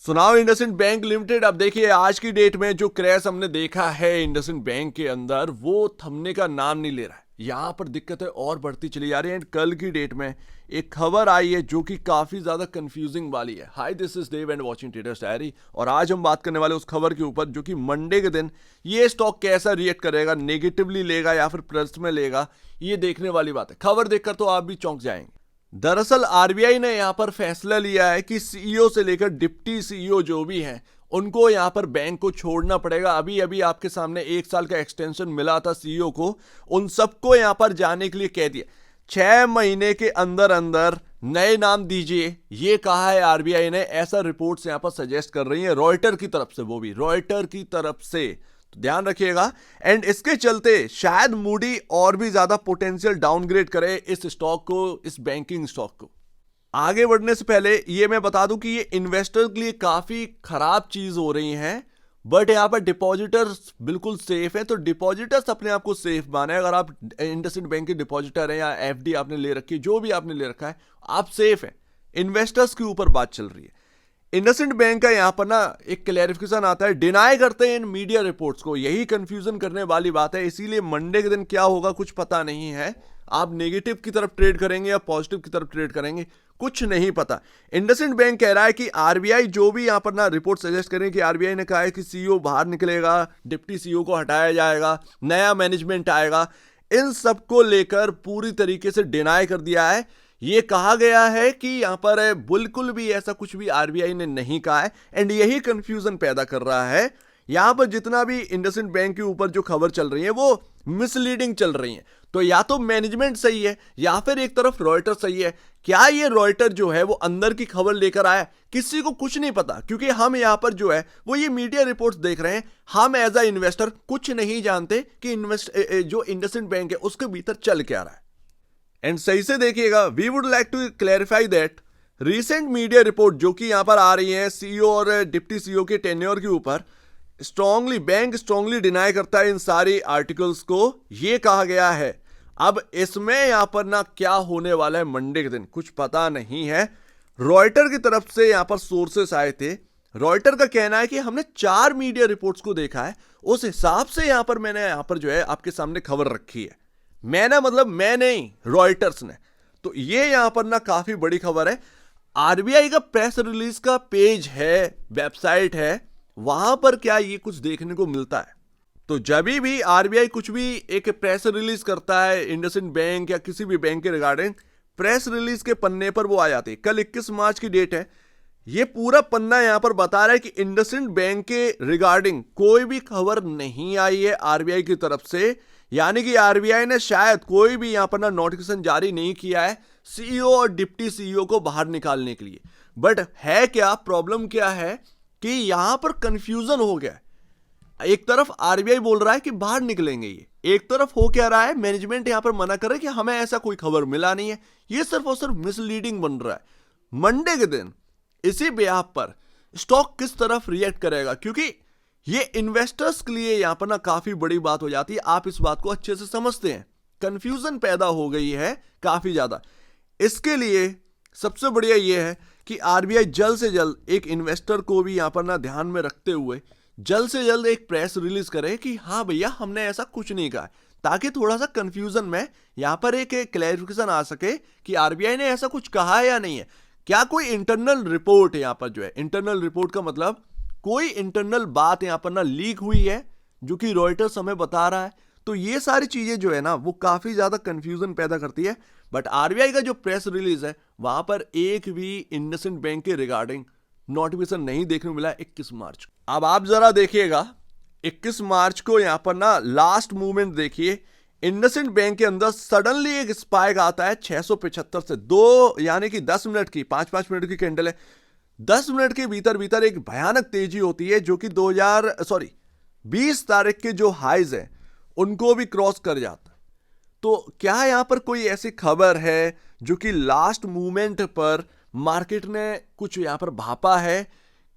सुनाओ IndusInd bank limited. अब देखिए आज की डेट में जो क्रैश हमने देखा है इंडसइंड बैंक के अंदर वो थमने का नाम नहीं ले रहा है। यहां पर दिक्कतें और बढ़ती चली जा रही हैं। कल की डेट में एक खबर आई है जो कि काफी ज्यादा कंफ्यूजिंग वाली है। Hi, this is Dev and watching Traders Diary, और आज हम बात करने वाले उस खबर के ऊपर जो कि मंडे के दिन ये स्टॉक कैसा रिएक्ट करेगा, नेगेटिवली लेगा या फिर प्लस में लेगा, ये देखने वाली बात है। खबर देखकर तो आप भी चौंक जाएंगे। दरअसल आरबीआई ने यहां पर फैसला लिया है कि सीईओ से लेकर डिप्टी सीईओ जो भी हैं उनको यहां पर बैंक को छोड़ना पड़ेगा। अभी अभी आपके सामने 1 साल का एक्सटेंशन मिला था सीईओ को, उन सबको यहां पर जाने के लिए कह दिया 6 महीने के अंदर अंदर नए नाम दीजिए, ये कहा है आरबीआई ने। ऐसा रिपोर्ट्स यहां पर सजेस्ट कर रही है रॉयटर की तरफ से, वो भी रॉयटर की तरफ से, तो ध्यान रखिएगा। एंड इसके चलते शायद मूडी और भी ज्यादा पोटेंशियल डाउनग्रेड करे इस स्टॉक को, इस बैंकिंग स्टॉक को। आगे बढ़ने से पहले ये मैं बता दूं कि ये इन्वेस्टर के लिए काफी खराब चीज हो रही है, बट यहां पर डिपॉजिटर्स बिल्कुल सेफ है। तो डिपॉजिटर्स अपने आप को सेफ माने। अगर आप इंडसइंड बैंक के डिपॉजिटर हैं या एफडी आपने ले रखी है, जो भी आपने ले रखा है, आप सेफ हैं। इन्वेस्टर्स के ऊपर बात चल रही है। इंडसइंड बैंक का यहां पर ना एक क्लैरिफिकेशन आता है, डिनाई करते हैं इन मीडिया रिपोर्ट्स को। यही कंफ्यूजन करने वाली बात है, इसीलिए मंडे के दिन क्या होगा कुछ पता नहीं है। आप नेगेटिव की तरफ ट्रेड करेंगे या पॉजिटिव की तरफ ट्रेड करेंगे, कुछ नहीं पता। इंडसइंड बैंक कह रहा है कि आरबीआई जो भी यहां पर ना रिपोर्ट सजेस्ट करें कि आरबीआई ने कहा है कि सीईओ बाहर निकलेगा, डिप्टी सीईओ को हटाया जाएगा, नया मैनेजमेंट आएगा, इन सबको लेकर पूरी तरीके से डिनाई कर दिया है। ये कहा गया है कि यहां पर बिल्कुल भी ऐसा कुछ भी आरबीआई ने नहीं कहा है। एंड यही कंफ्यूजन पैदा कर रहा है। यहां पर जितना भी इंडसइंड बैंक के ऊपर जो खबर चल रही है वो मिसलीडिंग चल रही है। तो या तो मैनेजमेंट सही है या फिर एक तरफ रॉयटर सही है। क्या ये रॉयटर जो है वो अंदर की खबर लेकर आया, किसी को कुछ नहीं पता, क्योंकि हम यहां पर जो है वो ये मीडिया रिपोर्ट्स देख रहे हैं। हम एज अ इन्वेस्टर कुछ नहीं जानते कि जो इंडसइंड बैंक है उसके भीतर चल क्या रहा है। एंड सही से देखिएगा, we would like to clarify that recent media report जो कि यहां पर आ रही है सीईओ और डिप्टी सीईओ के टेन्योर के ऊपर, बैंक स्ट्रांगली डिनाई करता है इन सारी आर्टिकल्स को, ये कहा गया है। अब इसमें यहां पर ना क्या होने वाला है मंडे के दिन कुछ पता नहीं है। रॉयटर की तरफ से यहां पर सोर्सेस आए थे। रॉयटर का कहना है कि हमने 4 मीडिया रिपोर्ट्स को देखा है, उस हिसाब से यहां पर मैंने यहां पर जो है आपके सामने खबर रखी है। मैंने मतलब मैं नहीं, रॉयटर्स ने। तो ये यहां पर ना काफी बड़ी खबर है। आरबीआई का प्रेस रिलीज का पेज है, वेबसाइट है, वहां पर क्या ये कुछ देखने को मिलता है। तो जब भी आरबीआई कुछ भी एक प्रेस रिलीज करता है इंडसइंड बैंक या किसी भी बैंक के रिगार्डिंग, प्रेस रिलीज के पन्ने पर वो आ जाती है। कल 21 मार्च की डेट है। ये पूरा पन्ना यहां पर बता रहा है कि इंडसइंड बैंक के रिगार्डिंग कोई भी खबर नहीं आई है आरबीआई की तरफ से। यानी कि आरबीआई ने शायद कोई भी यहां पर ना नोटिफिकेशन जारी नहीं किया है सीईओ और डिप्टी सीईओ को बाहर निकालने के लिए। बट है क्या, प्रॉब्लम क्या है कि यहां पर कंफ्यूजन हो गया है। एक तरफ आरबीआई बोल रहा है कि बाहर निकलेंगे ये, एक तरफ हो क्या रहा है, मैनेजमेंट यहां पर मना कर रहा है कि हमें ऐसा कोई खबर मिला नहीं है। ये सिर्फ और सिर्फ मिसलीडिंग बन रहा है। मंडे के दिन इसी बेहाव पर स्टॉक किस तरफ रिएक्ट करेगा, क्योंकि ये इन्वेस्टर्स के लिए यहां पर ना काफी बड़ी बात हो जाती है। आप इस बात को अच्छे से समझते हैं। कंफ्यूजन पैदा हो गई है काफी ज्यादा। इसके लिए सबसे बढ़िया यह है कि आरबीआई जल्द से जल्द एक इन्वेस्टर को भी यहां पर ना ध्यान में रखते हुए जल्द से जल्द एक प्रेस रिलीज करे कि हाँ भैया हमने ऐसा कुछ नहीं कहा, ताकि थोड़ा सा कंफ्यूजन में यहां पर एक क्लैरिफिकेशन आ सके कि आरबीआई ने ऐसा कुछ कहा है या नहीं है। क्या कोई इंटरनल रिपोर्ट यहां पर जो है, इंटरनल रिपोर्ट का मतलब कोई इंटरनल बात यहां पर ना लीक हुई है जो कि रॉयटर्स हमें बता रहा है। तो ये सारी चीजें जो है ना वो काफी ज्यादा कंफ्यूजन पैदा करती है। बट आरबीआई का जो प्रेस रिलीज है वहां पर एक भी इंडसइंड बैंक के रिगार्डिंग नोटिफिकेशन नहीं देखने को मिला 21 मार्च। अब आप जरा देखिएगा 21 मार्च को यहां पर ना लास्ट मूवमेंट देखिए। इंडसइंड बैंक के अंदर सडनली एक स्पाइक आता है 675 से 2, यानी कि 10 मिनट की, 5-5 मिनट की कैंडल है। 10 मिनट के भीतर भीतर एक भयानक तेजी होती है जो कि 20 तारीख के जो हाइज है उनको भी क्रॉस कर जाता है। तो क्या यहां पर कोई ऐसी खबर है जो कि लास्ट मूवमेंट पर मार्केट ने कुछ यहां पर भापा है?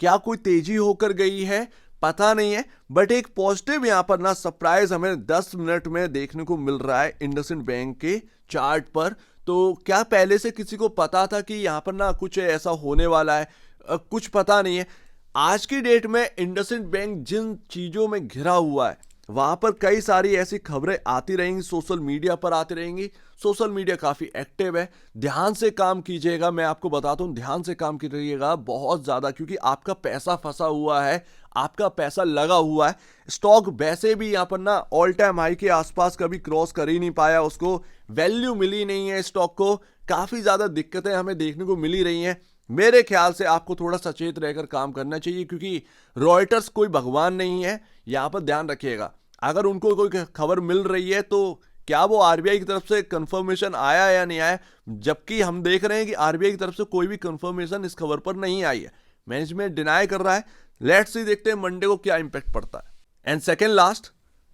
क्या कोई तेजी होकर गई है? पता नहीं है। बट एक पॉजिटिव यहां पर ना सरप्राइज हमें 10 मिनट में देखने को मिल रहा है इंडसइंड बैंक के चार्ट पर। तो क्या पहले से किसी को पता था कि यहां पर ना कुछ ऐसा होने वाला है? कुछ पता नहीं है। आज की डेट में इंडसइंड बैंक जिन चीजों में घिरा हुआ है वहां पर कई सारी ऐसी खबरें आती रहेंगी, सोशल मीडिया पर आती रहेंगी। सोशल मीडिया काफी एक्टिव है, ध्यान से काम कीजिएगा। मैं आपको बताता हूं, ध्यान से काम कीजिएगा बहुत ज्यादा, क्योंकि आपका पैसा फंसा हुआ है, आपका पैसा लगा हुआ है। स्टॉक वैसे भी यहां पर ना ऑल टाइम हाई के आसपास कभी क्रॉस कर ही नहीं पाया, उसको वैल्यू मिली नहीं है स्टॉक को। काफी ज्यादा दिक्कतें हमें देखने को मिली रही हैं। मेरे ख्याल से आपको थोड़ा सचेत रहकर काम करना चाहिए, क्योंकि रॉयटर्स कोई भगवान नहीं है। यहां पर ध्यान रखिएगा, अगर उनको कोई खबर मिल रही है तो क्या वो आरबीआई की तरफ से कंफर्मेशन आया या नहीं आया, जबकि हम देख रहे हैं कि आरबीआई की तरफ से कोई भी कंफर्मेशन इस खबर पर नहीं आई है। मैनेजमेंट डिनाई कर रहा है। लेट्स सी, देखते हैं मंडे को क्या इंपैक्ट पड़ता है। एंड सेकेंड लास्ट,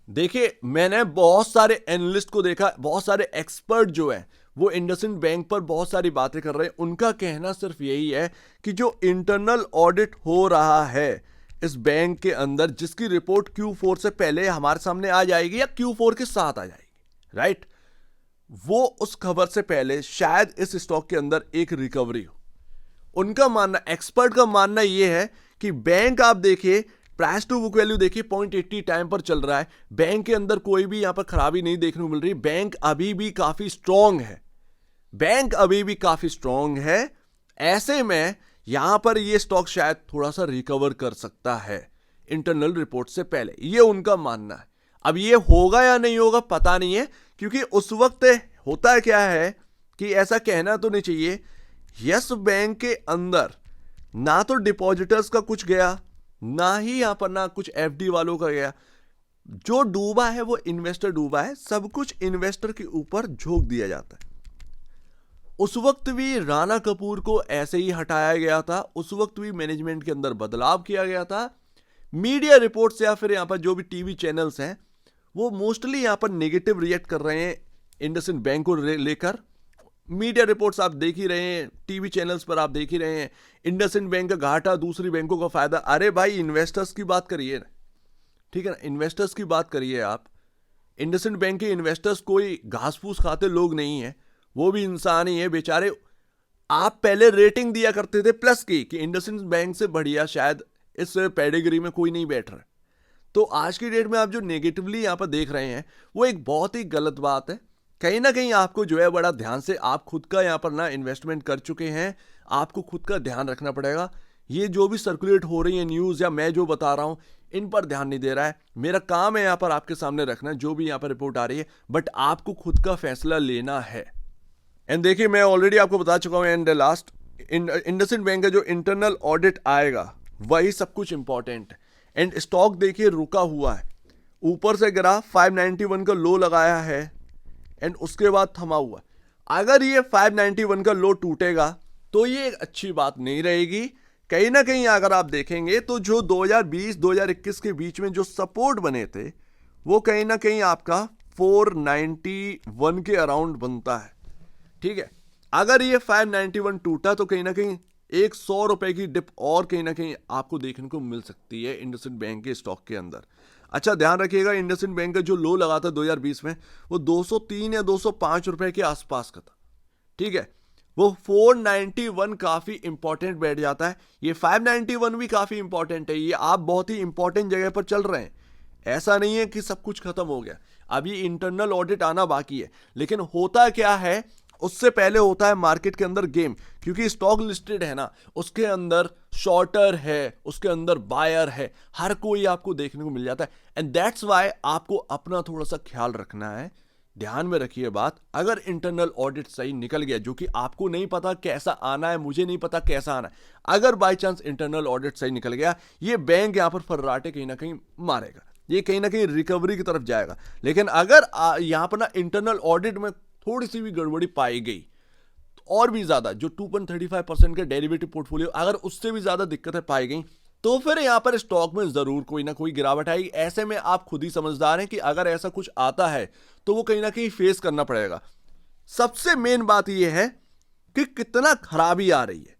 देखिए मैंने बहुत सारे एनालिस्ट को देखा, बहुत सारे एक्सपर्ट जो है वो इंडसइंड बैंक पर बहुत सारी बातें कर रहे हैं। उनका कहना सिर्फ यही है कि जो इंटरनल ऑडिट हो रहा है इस बैंक के अंदर, जिसकी रिपोर्ट Q4 से पहले हमारे सामने आ जाएगी या Q4 के साथ आ जाएगी, राइट, वो उस खबर से पहले शायद इस स्टॉक के अंदर एक रिकवरी हो। उनका मानना, एक्सपर्ट का मानना यह है कि बैंक, आप देखिए प्राइस टू बुक वैल्यू देखिए 0.80 टाइम पर चल रहा है। बैंक के अंदर कोई भी यहां पर खराबी नहीं देखने को मिल रही। बैंक अभी भी काफी स्ट्रांग है, बैंक अभी भी काफी स्ट्रांग है। ऐसे में यहां पर ये स्टॉक शायद थोड़ा सा रिकवर कर सकता है इंटरनल रिपोर्ट से पहले, ये उनका मानना है। अब ये होगा या नहीं होगा पता नहीं है, क्योंकि उस वक्त होता क्या है कि ऐसा कहना तो नहीं चाहिए, यस बैंक के अंदर ना तो डिपॉजिटर्स का कुछ गया, ना ही यहां पर ना कुछ एफडी वालों का गया। जो डूबा है वो इन्वेस्टर डूबा है, सब कुछ इन्वेस्टर के ऊपर झोंक दिया जाता है। उस वक्त भी राणा कपूर को ऐसे ही हटाया गया था, उस वक्त भी मैनेजमेंट के अंदर बदलाव किया गया था। मीडिया रिपोर्ट्स या फिर यहां पर जो भी टीवी चैनल्स हैं वो मोस्टली यहां पर नेगेटिव रिएक्ट कर रहे हैं इंडसइंड बैंक को लेकर। मीडिया रिपोर्ट्स आप देख ही रहे हैं, टीवी चैनल्स पर आप देख ही रहे हैं, इंडसइंड बैंक का घाटा, दूसरी बैंकों का फायदा। अरे भाई इन्वेस्टर्स की बात करिए, ठीक है ना, इन्वेस्टर्स की बात करिए आप। इंडसइंड बैंक के इन्वेस्टर्स कोई घास फूस खाते लोग नहीं है, वो भी इंसान ही है बेचारे। आप पहले रेटिंग दिया करते थे प्लस की कि इंडसइंड बैंक से बढ़िया शायद इस पेडिग्री में कोई नहीं बैठ रहा। तो आज की डेट में आप जो नेगेटिवली यहां पर देख रहे हैं वो एक बहुत ही गलत बात है। कहीं ना कहीं आपको जो है बड़ा ध्यान से, आप खुद का यहां पर ना इन्वेस्टमेंट कर चुके हैं, आपको खुद का ध्यान रखना पड़ेगा। ये जो भी सर्कुलेट हो रही है न्यूज़ या मैं जो बता रहा हूं इन पर ध्यान नहीं दे रहा है। मेरा काम है यहाँ पर आपके सामने रखना जो भी यहाँ पर रिपोर्ट आ रही है, बट आपको खुद का फैसला लेना है। एंड देखिए मैं ऑलरेडी आपको बता चुका हूँ, एंड लास्ट इंडसइंड बैंक का जो इंटरनल ऑडिट आएगा वही सब कुछ इंपॉर्टेंट है। एंड स्टॉक देखिए रुका हुआ है, ऊपर से गिरा, 591 का लो लगाया है एंड उसके बाद थमा हुआ। अगर ये 591 का लो टूटेगा तो ये एक अच्छी बात नहीं रहेगी। कहीं ना कहीं अगर आप देखेंगे तो जो 2020-2021 के बीच में जो सपोर्ट बने थे वो कहीं ना कहीं आपका 491 के अराउंड बनता है, ठीक है। अगर ये 591 टूटा तो कहीं ना कहीं 100 रुपए की डिप और कहीं ना कहीं आपको देखने को मिल सकती है इंडसइंड बैंक के स्टॉक के अंदर। अच्छा ध्यान रखिएगा, इंडसइंड बैंक का जो लो लगा था 2020 में वो 203 या 205 रुपए के आसपास का था, ठीक है। वो 491 काफी इंपॉर्टेंट बैठ जाता है, ये 591 भी काफी इंपॉर्टेंट है। ये आप बहुत ही इंपॉर्टेंट जगह पर चल रहे हैं। ऐसा नहीं है कि सब कुछ खत्म हो गया, अभी इंटरनल ऑडिट आना बाकी है। लेकिन होता क्या है, उससे पहले होता है मार्केट के अंदर गेम, क्योंकि स्टॉक लिस्टेड है ना, उसके अंदर शॉर्टर है, उसके अंदर बायर है, हर कोई आपको देखने को मिल जाता है। एंड दैट्स वाई आपको अपना थोड़ा सा ख्याल रखना है। ध्यान में रखिए बात, अगर इंटरनल ऑडिट सही निकल गया, जो कि आपको नहीं पता कैसा आना है, मुझे नहीं पता कैसा आना है, अगर बाई चांस इंटरनल ऑडिट सही निकल गया, ये बैंक यहां पर फर्राटे कहीं ना कहीं मारेगा, ये कहीं ना कहीं रिकवरी की तरफ जाएगा। लेकिन अगर यहां पर ना इंटरनल ऑडिट में थोड़ी सी भी गड़बड़ी पाई गई और भी ज्यादा, जो 2.35% के डेरिवेटिव पोर्टफोलियो, अगर उससे भी ज्यादा दिक्कतें पाई गई तो फिर यहां पर स्टॉक में जरूर कोई ना कोई गिरावट आएगी। ऐसे में आप खुद ही समझदार हैं कि अगर ऐसा कुछ आता है तो वो कहीं ना कहीं फेस करना पड़ेगा। सबसे मेन बात यह है कि कितना खराबी आ रही है।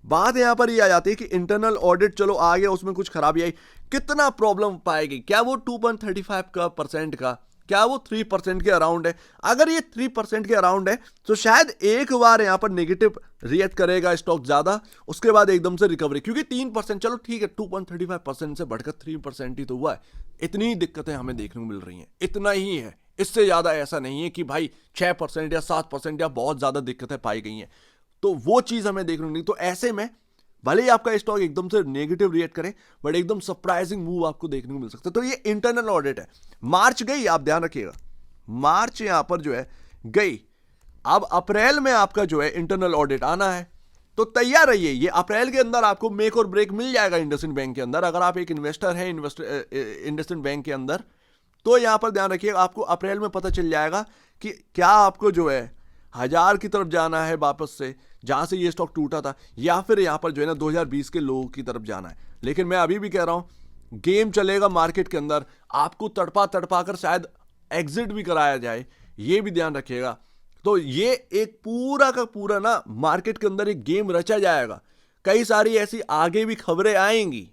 बात यहां पर यह आ जाती है कि इंटरनल ऑडिट चलो आ गया, उसमें कुछ खराबी आई, कितना प्रॉब्लम पाएगी, क्या वो 2.35% का क्या वो 3% के अराउंड है। अगर ये 3% के अराउंड है तो शायद एक बार यहां पर नेगेटिव रिएक्ट करेगा स्टॉक ज्यादा, उसके बाद एकदम से रिकवरी, क्योंकि 3% चलो ठीक है, 2.35% से बढ़कर 3% ही तो हुआ है। इतनी ही दिक्कतें हमें देखने को मिल रही हैं, इतना ही है, इससे ज्यादा ऐसा नहीं है कि भाई 6% या 7% या बहुत ज्यादा दिक्कतें पाई गई हैं, तो वो चीज हमें देखने को नहीं। तो ऐसे में भले ही आपका स्टॉक एकदम से नेगेटिव रिएक्ट करे, बट एकदम सरप्राइजिंग मूव आपको देखने को मिल सकता है। तो ये इंटरनल ऑडिट है। मार्च गई, आप ध्यान रखिएगा, मार्च यहां पर जो है गई। अब अप्रैल में आपका जो है इंटरनल ऑडिट आना है, तो तैयार रहिए। ये अप्रैल के अंदर आपको मेक और ब्रेक मिल जाएगा इंडसइंड बैंक के अंदर। अगर आप एक इन्वेस्टर हैं इंडसइंड बैंक के अंदर, तो यहां पर ध्यान रखिएगा, आपको अप्रैल में पता चल जाएगा कि क्या आपको जो है 1000 की तरफ जाना है वापस से, जहां से ये स्टॉक टूटा था, या फिर यहां पर जो है ना 2020 के लोगों की तरफ जाना है। लेकिन मैं अभी भी कह रहा हूं, गेम चलेगा मार्केट के अंदर, आपको तड़पा तड़पा कर शायद एग्जिट भी कराया जाए, ये भी ध्यान रखिएगा। तो ये एक पूरा का पूरा ना मार्केट के अंदर एक गेम रचा जाएगा। कई सारी ऐसी आगे भी खबरें आएंगी,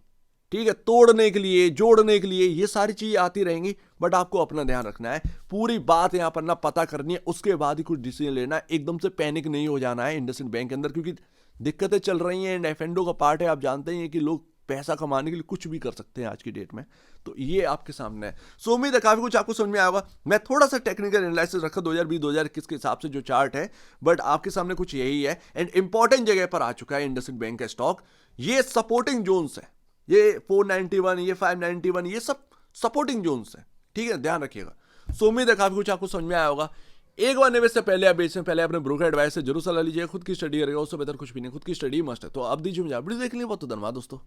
ठीक है, तोड़ने के लिए, जोड़ने के लिए, ये सारी चीजें आती रहेंगी, बट आपको अपना ध्यान रखना है। पूरी बात यहां पर ना पता करनी है, उसके बाद ही कुछ डिसीजन लेना है। एकदम से पैनिक नहीं हो जाना है इंडसइंड बैंक के अंदर, क्योंकि दिक्कतें चल रही हैं एंड एफ&ओ का पार्ट है। आप जानते हैं कि लोग पैसा कमाने के लिए कुछ भी कर सकते हैं आज की डेट में, तो ये आपके सामने है। सो उम्मीद है काफी कुछ आपको समझ में आएगा। मैं थोड़ा सा टेक्निकल एनालिसिस रखा 2020-2021 के हिसाब से जो चार्ट है, बट आपके सामने कुछ यही है। एंड इंपॉर्टेंट जगह पर आ चुका है इंडसइंड बैंक का स्टॉक। ये सपोर्टिंग जोन्स है, ये 491, ये 591, ये सब सपोर्टिंग जोन्स है, ठीक है, ध्यान रखिएगा। सो उम्मीद है काफी कुछ आपको समझ में आया होगा। एक बार निवेश से पहले या बेचने से पहले अपने ब्रोकर एडवाइस से जरूर सलाह लीजिए। खुद की स्टडी करेगा, उससे बेहतर कुछ भी नहीं, खुद की स्टडी मस्ट है। तो अब दीजिए मुझे वीडियो देख लीजिए। बहुत धन्यवाद दोस्तों।